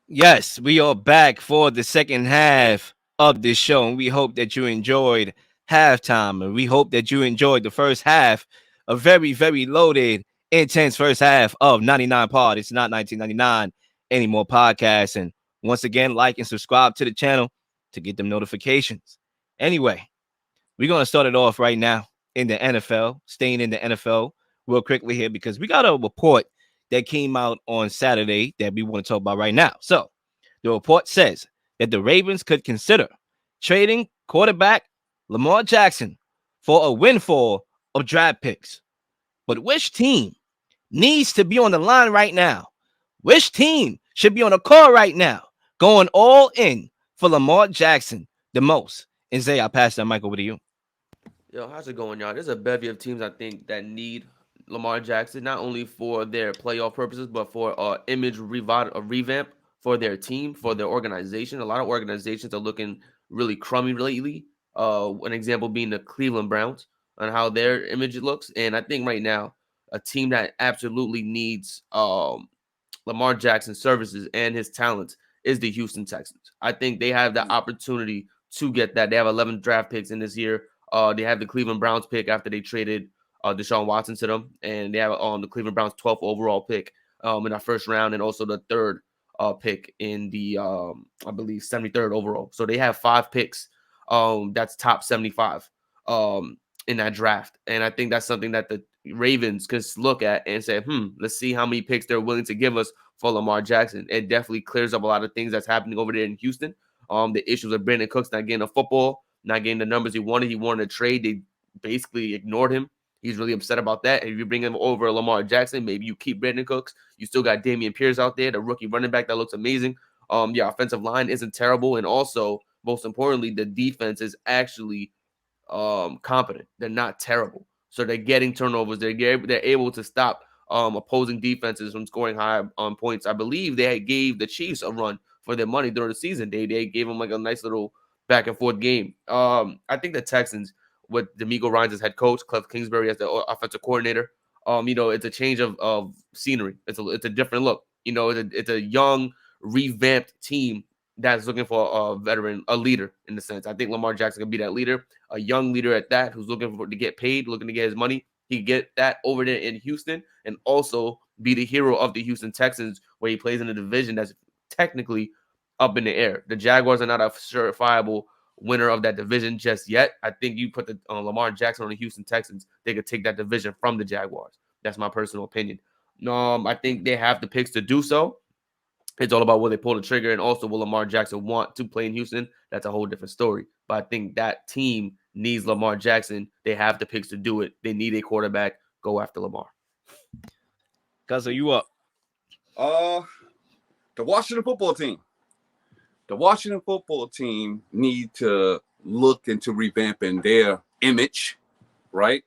Yes, we are back for the second half of this show, and we hope that you enjoyed halftime, and we hope that you enjoyed the first half, a very, very loaded, intense first half of 99 Pod. It's not 1999 anymore podcast. And once again, like and subscribe to the channel to get them notifications. Anyway, we're going to start it off right now in the NFL, staying in the NFL real quickly here because we got a report that came out on Saturday that we want to talk about right now. So, the report says that the Ravens could consider trading quarterback Lamar Jackson for a windfall of draft picks. But which team needs to be on the line right now? Which team should be on a call right now, going all in for Lamar Jackson the most? And Zay, I'll pass that mic over to you. Yo, how's it going, y'all? There's a bevy of teams I think that need Lamar Jackson not only for their playoff purposes, but for image revamp for their team, for their organization. A lot of organizations are looking really crummy lately. An example being the Cleveland Browns and how their image looks. And I think right now, a team that absolutely needs Lamar Jackson's services and his talents is the Houston Texans. I think they have the opportunity to get that. They have 11 draft picks in this year. They have the Cleveland Browns pick after they traded Deshaun Watson to them, and they have the Cleveland Browns 12th overall pick in our first round, and also the third pick in the I believe 73rd overall. So they have 5 picks. That's top 75 in that draft, and I think that's something that the Ravens could look at and say, let's see how many picks they're willing to give us for Lamar Jackson. It definitely clears up a lot of things that's happening over there in Houston. The issues of Brandon Cooks not getting a football, not getting the numbers he wanted. He wanted a trade. They basically ignored him. He's really upset about that. And if you bring him over Lamar Jackson, maybe you keep Brandon Cooks. You still got Damian Pierce out there, the rookie running back that looks amazing. Yeah, offensive line isn't terrible. And also, most importantly, the defense is actually competent. They're not terrible. So they're getting turnovers. They're able to stop opposing defenses from scoring high on points. I believe they gave the Chiefs a run for their money during the season. They gave them like a nice little back and forth game. I think the Texans with D'Amico Ryans as head coach, Cliff Kingsbury as the offensive coordinator. It's a change of scenery. It's a different look. It's a young, revamped team that's looking for a veteran, a leader in the sense. I think Lamar Jackson can be that leader, a young leader at that, who's looking to get paid, looking to get his money. He can get that over there in Houston and also be the hero of the Houston Texans, where he plays in a division that's technically up in the air. The Jaguars are not a certifiable winner of that division just yet. I think you put the Lamar Jackson on the Houston Texans, they could take that division from the Jaguars. That's my personal opinion. I think they have the picks to do so. It's all about will they pull the trigger, and also will Lamar Jackson want to play in Houston? That's a whole different story. But I think that team needs Lamar Jackson. They have the picks to do it. They need a quarterback. Go after Lamar. Cuz, are you up? Uh, the Washington football team. The Washington football team need to look into revamping their image, right?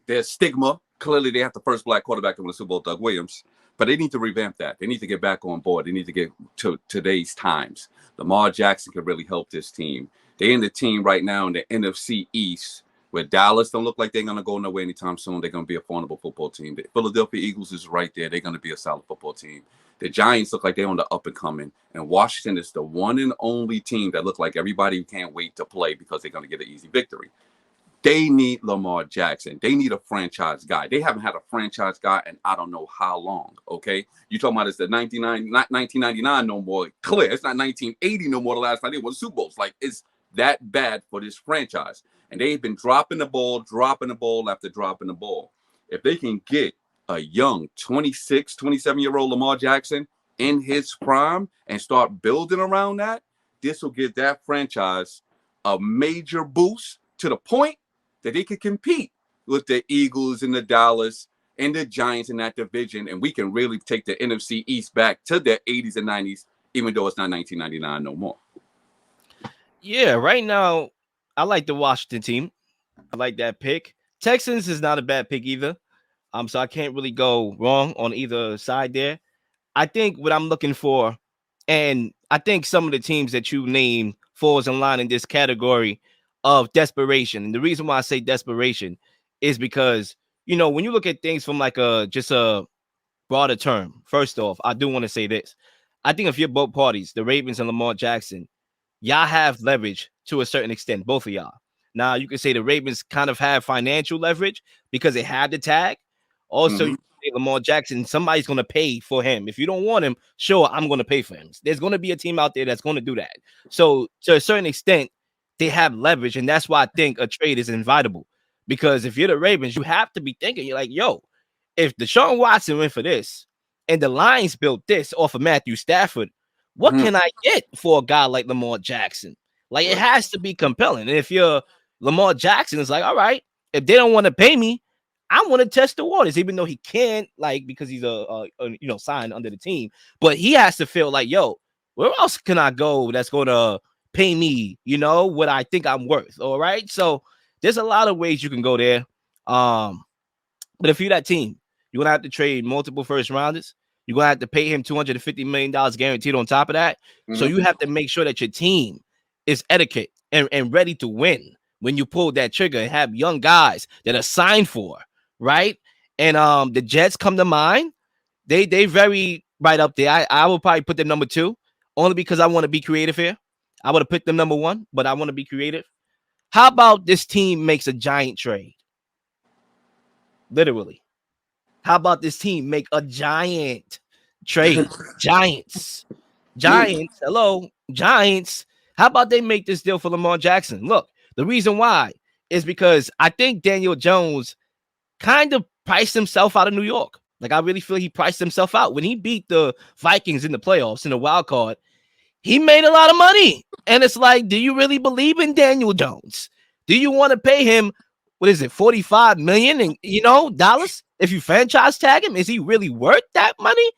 Their stigma. Clearly, they have the first black quarterback to win the Super Bowl, Doug Williams. But they need to revamp that. They need to get back on board. They need to get to today's times. Lamar Jackson could really help this team. They're in the team right now in the NFC East, where Dallas don't look like they're going to go nowhere anytime soon. They're going to be a formidable football team. The Philadelphia Eagles is right there. They're going to be a solid football team. The Giants look like they're on the up and coming. And Washington is the one and only team that look like everybody can't wait to play because they're going to get an easy victory. They need Lamar Jackson. They need a franchise guy. They haven't had a franchise guy in I don't know how long, okay? You talking about it's the 1999 no more. Clear. It's not 1980 no more the last time they won Super Bowls. Like, it's that bad for this franchise. And they've been dropping the ball after dropping the ball. If they can get a young 26, 27-year-old Lamar Jackson in his prime and start building around that, this will give that franchise a major boost to the point that they could compete with the Eagles and the Dallas and the Giants in that division. And we can really take the NFC East back to the 80s and 90s, even though it's not 1999 no more. Yeah, right now, I like the Washington team. I like that pick. Texans is not a bad pick either. So I can't really go wrong on either side there. I think what I'm looking for, and I think some of the teams that you name falls in line in this category of desperation. And the reason why I say desperation is because, when you look at things from like just a broader term, first off, I do want to say this. I think if you're both parties, the Ravens and Lamar Jackson, y'all have leverage to a certain extent, both of y'all. Now, you can say the Ravens kind of have financial leverage because they have the tag. Also, you Mhm. can say Lamar Jackson, somebody's going to pay for him. If you don't want him, sure, I'm going to pay for him. There's going to be a team out there that's going to do that. So, to a certain extent, they have leverage, and that's why I think a trade is inevitable. Because if you're the Ravens, you have to be thinking, you're like, yo, if Deshaun Watson went for this and the Lions built this off of Matthew Stafford, what Mhm. can I get for a guy like Lamar Jackson? Like, it Right. has to be compelling. And if you're Lamar Jackson, it's like, all right, if they don't want to pay me, I want to test the waters, even though he can't, like, because he's signed under the team. But he has to feel like, yo, where else can I go that's gonna pay me, what I think I'm worth? All right. So there's a lot of ways you can go there. But if you're that team, you're gonna have to trade multiple first rounders. You're gonna have to pay him $250 million guaranteed on top of that. So Mhm. you have to make sure that your team is etiquette and ready to win when you pull that trigger and have young guys that are signed for, right? And the Jets come to mind. They very right up there. I will probably put them number 2, only because I want to be creative here. I would have put them number 1, but I want to be creative. How about this team makes a giant trade? Literally. How about this team make a giant trade? Giants. Mm. Giants. Hello. Giants. How about they make this deal for Lamar Jackson? Look, the reason why is because I think Daniel Jones kind of priced himself out of New York. Like, I really feel he priced himself out. When he beat the Vikings in the playoffs in the wild card, he made a lot of money. And it's like, do you really believe in Daniel Jones? Do you want to pay him, what is it, 45 million and dollars? If you franchise tag him, is he really worth that money?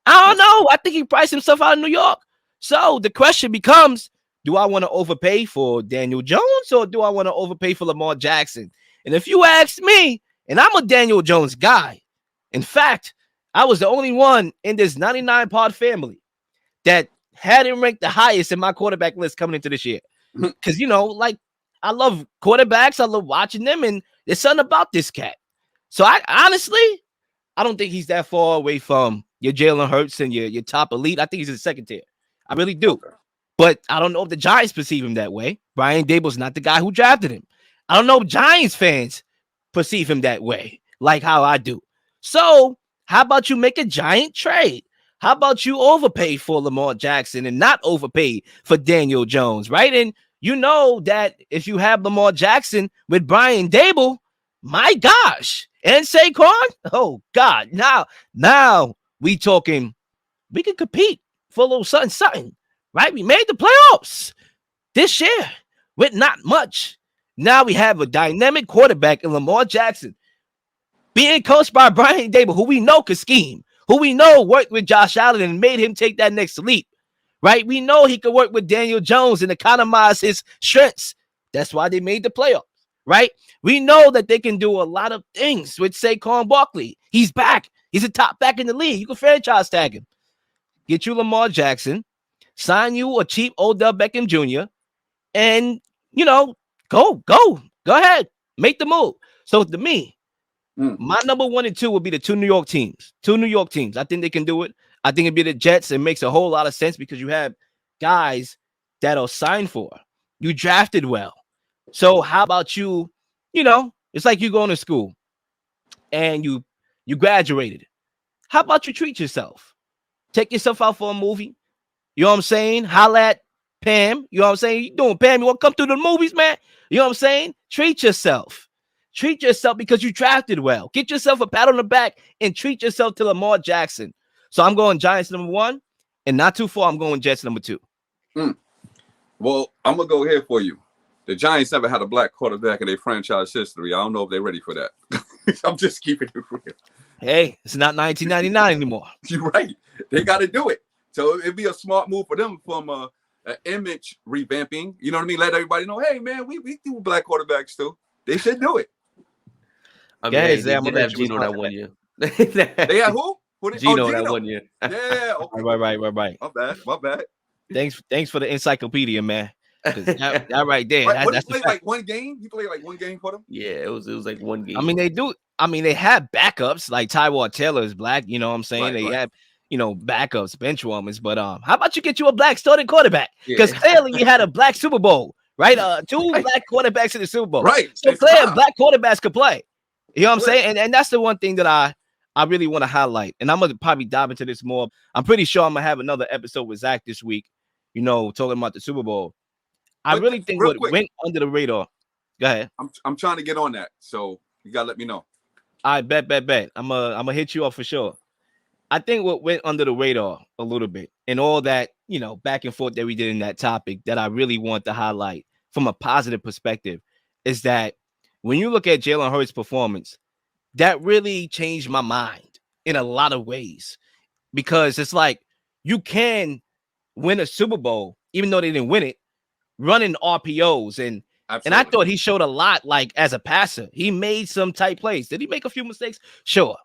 I don't know. I think he priced himself out of New York. So the question becomes, do I want to overpay for Daniel Jones or do I want to overpay for Lamar Jackson? And if you ask me, and I'm a Daniel Jones guy, in fact, I was the only one in this 99 pod family that had him ranked the highest in my quarterback list coming into this year. Because, like, I love quarterbacks. I love watching them. And there's something about this cat. So I honestly, I don't think he's that far away from your Jalen Hurts and your top elite. I think he's in the second tier. I really do. Okay. But I don't know if the Giants perceive him that way. Brian Dable's not the guy who drafted him. I don't know if Giants fans perceive him that way, like how I do. So how about you make a giant trade? How about you overpay for Lamar Jackson and not overpay for Daniel Jones, right? And you know that if you have Lamar Jackson with Brian Dable, my gosh, and Saquon, oh God, now we talking, we can compete for a little something, right? We made the playoffs this year with not much. Now we have a dynamic quarterback in Lamar Jackson being coached by Brian Dable, who we know could scheme, who we know worked with Josh Allen and made him take that next leap, right? We know he could work with Daniel Jones and economize his strengths. That's why they made the playoffs, right? We know that they can do a lot of things with Saquon Barkley. He's back. He's a top back in the league. You can franchise tag him. Get you Lamar Jackson, sign you a cheap Odell Beckham Jr., and, go ahead, make the move. So to me, Mm. my number 1 and 2 would be the two New York teams. Two New York teams. I think they can do it. I think it'd be the Jets. It makes a whole lot of sense because you have guys that are signed for. You drafted well. So how about you, it's like you going to school and you graduated. How about you treat yourself? Take yourself out for a movie. You know what I'm saying? Holla at Pam. You know what I'm saying? You doing, Pam? You want to come through the movies, man? You know what I'm saying? Treat yourself. Treat yourself because you drafted well. Get yourself a pat on the back and treat yourself to Lamar Jackson. So I'm going Giants number 1, and not too far, I'm going Jets number 2. Mm. Well, I'm gonna go here for you. The Giants never had a black quarterback in their franchise history. I don't know if they're ready for that. I'm just keeping it real. Hey, it's not 1999 anymore. You're right. They got to do it. So it'd be a smart move for them from an image revamping. You know what I mean? Let everybody know, hey, man, we do black quarterbacks too. They should do it. I mean, Yeah, hey, Zay, they I'm did gonna have let you Gino that respond to 1 year. They had who? Gino that 1 year. Yeah. Okay. Right. My bad. Thanks for the encyclopedia, man. That right there. What That's he the played fact. like one game? He played like one game for them? Yeah, it was like 1 game. I mean, they do. I mean, they have backups like Tyrod Taylor is black. You know what I'm saying? Right. backups, bench warmers. But how about you get you a black starting quarterback? Because Yeah. clearly you had a black Super Bowl, right? Two Right. black quarterbacks in the Super Bowl. Right. So It's clear time. black quarterbacks could play. You know what I'm Correct. saying? And that's the one thing that I really want to highlight. And I'm gonna probably dive into this more. I'm pretty sure I'm gonna have another episode with Zach this week, talking about the Super Bowl. I But really think real what quick, went under the radar. Go ahead. I'm trying to get on that, so you gotta let me know. I bet. I'm gonna hit you up for sure. I think what went under the radar a little bit and all that, back and forth that we did in that topic that I really want to highlight from a positive perspective is that when you look at Jalen Hurts' performance, that really changed my mind in a lot of ways because it's like you can win a Super Bowl, even though they didn't win it, running RPOs and I Absolutely. thought he showed a lot like as a passer. He made some tight plays. Did he make a few mistakes? Sure.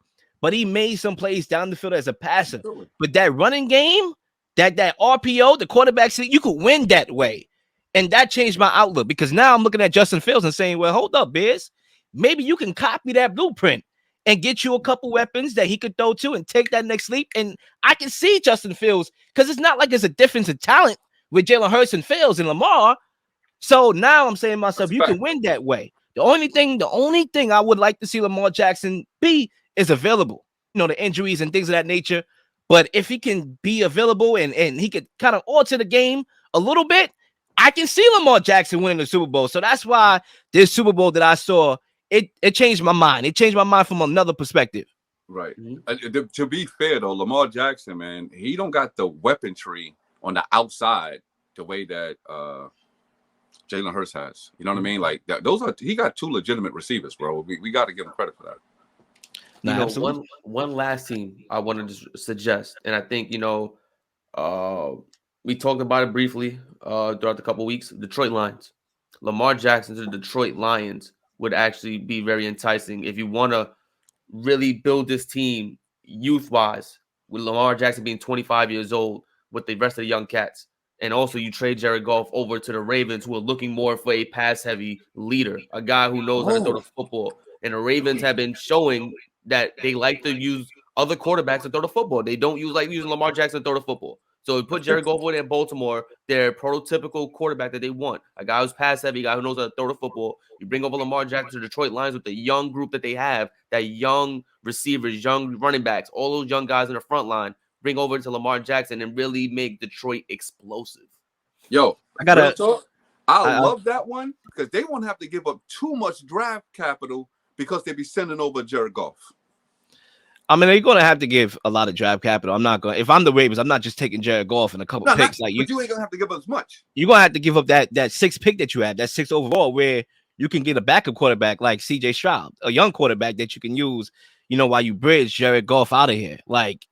But he made some plays down the field as a passer. Absolutely. But that running game, that RPO, the quarterback, you could win that way. And that changed my outlook because now I'm looking at Justin Fields and saying, well, hold up, Biz. Maybe you can copy that blueprint and get you a couple weapons that he could throw to and take that next leap. And I can see Justin Fields because it's not like there's a difference in talent with Jalen Hurts and Fields and Lamar. So now I'm saying to myself, you can win that way. The only thing I would like to see Lamar Jackson be is available. The injuries and things of that nature. But if he can be available and he could kind of alter the game a little bit, I can see Lamar Jackson winning the Super Bowl. So that's why this Super Bowl that I saw, it changed my mind. It changed my mind from another perspective. Right. Mhm. To be fair though, Lamar Jackson, man, he don't got the weaponry on the outside the way that Jalen Hurts has. You know what I mean? Like he got two legitimate receivers, bro. We got to give him credit for that. Absolutely. One last team I wanted to suggest, and I think we talked about it briefly throughout the couple weeks. Detroit Lions, Lamar Jackson to the Detroit Lions would actually be very enticing if you want to really build this team youth wise. With Lamar Jackson being 25 years old, with the rest of the young cats. And also, you trade Jared Goff over to the Ravens, who are looking more for a pass-heavy leader, a guy who knows how to throw the football. And the Ravens have been showing that they like to use other quarterbacks to throw the football. They don't like using Lamar Jackson to throw the football. So we put Jared Goff over there in Baltimore, their prototypical quarterback that they want, a guy who's pass-heavy, a guy who knows how to throw the football. You bring over Lamar Jackson to Detroit Lions with the young group that they have, that young receivers, young running backs, all those young guys in the front line. Bring over to Lamar Jackson and really make Detroit explosive. Yo, I gotta. I love that one because they won't have to give up too much draft capital because they be sending over Jared Goff. I mean, they're gonna have to give a lot of draft capital. I'm not going. If I'm the Ravens, I'm not just taking Jared Goff and a couple picks. But you ain't gonna have to give up as much. You're gonna have to give up that 6 pick that you have, that 6 overall, where you can get a backup quarterback like CJ Stroud, a young quarterback that you can use, while you bridge Jared Goff out of here. Like,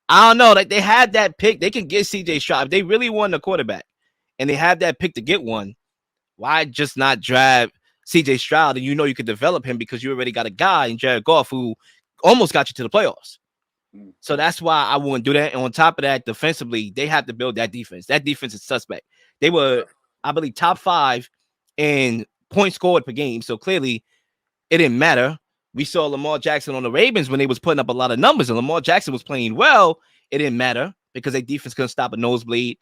I don't know. Like, they had that pick. They can get CJ Stroud. If they really want a quarterback and they have that pick to get one, why just not draft CJ Stroud? And you could develop him because you already got a guy in Jared Goff who almost got you to the playoffs. So that's why I wouldn't do that. And on top of that, defensively, they have to build that defense. That defense is suspect. They were, I believe, top 5 in points scored per game. So clearly, it didn't matter. We saw Lamar Jackson on the Ravens when they was putting up a lot of numbers, and Lamar Jackson was playing well. It didn't matter because their defense couldn't stop a nosebleed.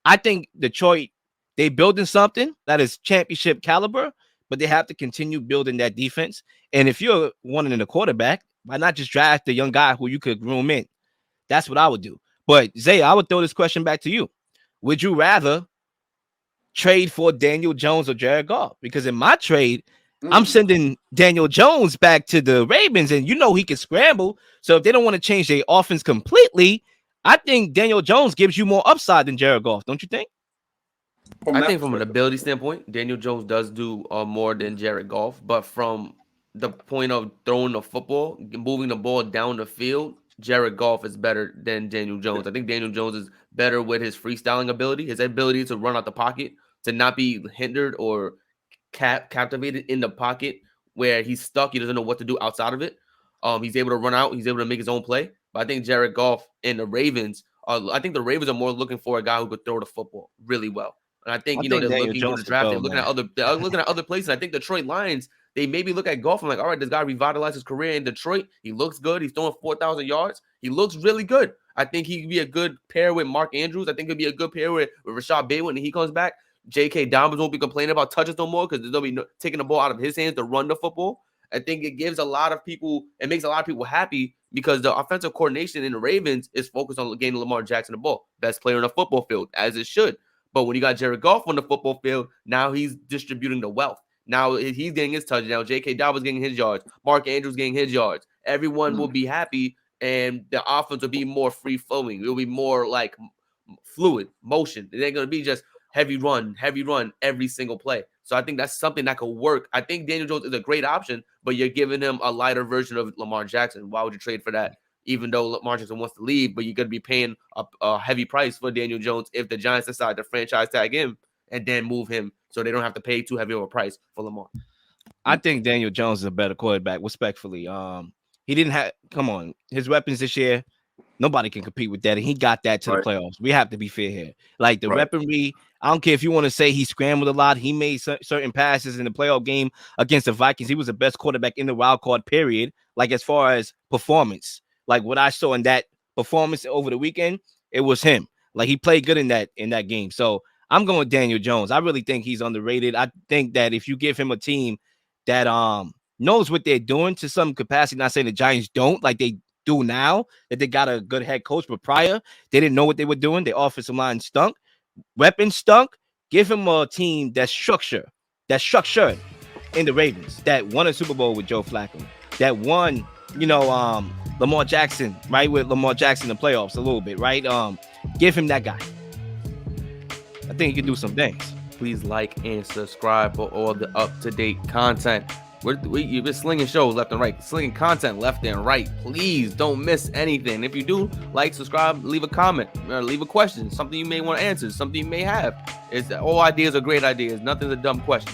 I think Detroit, they building something that is championship caliber, but they have to continue building that defense. And if you're wanting a quarterback, why not just draft a young guy who you could groom in? That's what I would do. But Zay, I would throw this question back to you. Would you rather trade for Daniel Jones or Jared Goff? Because in my trade, I'm sending Daniel Jones back to the Ravens, and he can scramble. So if they don't want to change their offense completely, I think Daniel Jones gives you more upside than Jared Goff. Don't you think? I think from an ability standpoint, Daniel Jones does do more than Jared Goff. But from the point of throwing the football, moving the ball down the field, Jared Goff is better than Daniel Jones. I think Daniel Jones is better with his freestyling ability, his ability to run out the pocket, to not be hindered or captivated in the pocket where he's stuck. He doesn't know what to do outside of it. He's able to run out. He's able to make his own play. But I think Jared Goff and the Ravens, I think the Ravens are more looking for a guy who could throw the football really well. And I think, they're looking to the draft. They're looking at other places. I think Detroit Lions, they maybe look at Goff and like, all right, this guy revitalized his career in Detroit. He looks good. He's throwing 4,000 yards. He looks really good. I think he could be a good pair with Mark Andrews. I think he'll be a good pair with Rashad Bateman when he comes back. J.K. Dobbins won't be complaining about touches no more because they'll be taking the ball out of his hands to run the football. I think it gives a lot of people, it makes a lot of people happy because the offensive coordination in the Ravens is focused on getting Lamar Jackson the ball. Best player on the football field, as it should. But when you got Jared Goff on the football field, now he's distributing the wealth. Now he's getting his touchdown. J.K. Dobbins getting his yards. Mark Andrews getting his yards. Everyone will be happy, and the offense will be more free-flowing. It will be more like fluid motion. It ain't going to be just heavy run every single play. So I think that's something that could work. I think Daniel Jones is a great option, but you're giving him a lighter version of Lamar Jackson. Why would you trade for that? Even though Lamar Jackson wants to leave, but you're going to be paying a heavy price for Daniel Jones if the Giants decide to franchise tag him and then move him so they don't have to pay too heavy of a price for Lamar. I think Daniel Jones is a better quarterback, respectfully. He didn't have, come on, his weapons this year, nobody can compete with that, and he got that to the playoffs. We have to be fair here. Like the weaponry, I don't care if you want to say he scrambled a lot. He made certain passes in the playoff game against the Vikings. He was the best quarterback in the wild card period. Like as far as performance, like what I saw in that performance over the weekend, it was him. Like he played good in that game. So I'm going with Daniel Jones. I really think he's underrated. I think that if you give him a team that knows what they're doing to some capacity, not saying the Giants don't, like they do now, that they got a good head coach, but prior they didn't know what they were doing. Their offensive line stunk, weapons stunk. Give him a team that's structured in the Ravens, that won a Super Bowl with Joe Flacco, that won, Lamar Jackson, right, with Lamar Jackson in the playoffs a little bit, right? Give him that guy. I think he can do some things. Please like and subscribe for all the up-to-date content. You've been slinging shows left and right, slinging content left and right. Please don't miss anything. If you do, like, subscribe, leave a comment, or leave a question, something you may want to answer, something you may have. All ideas are great ideas. Nothing's a dumb question.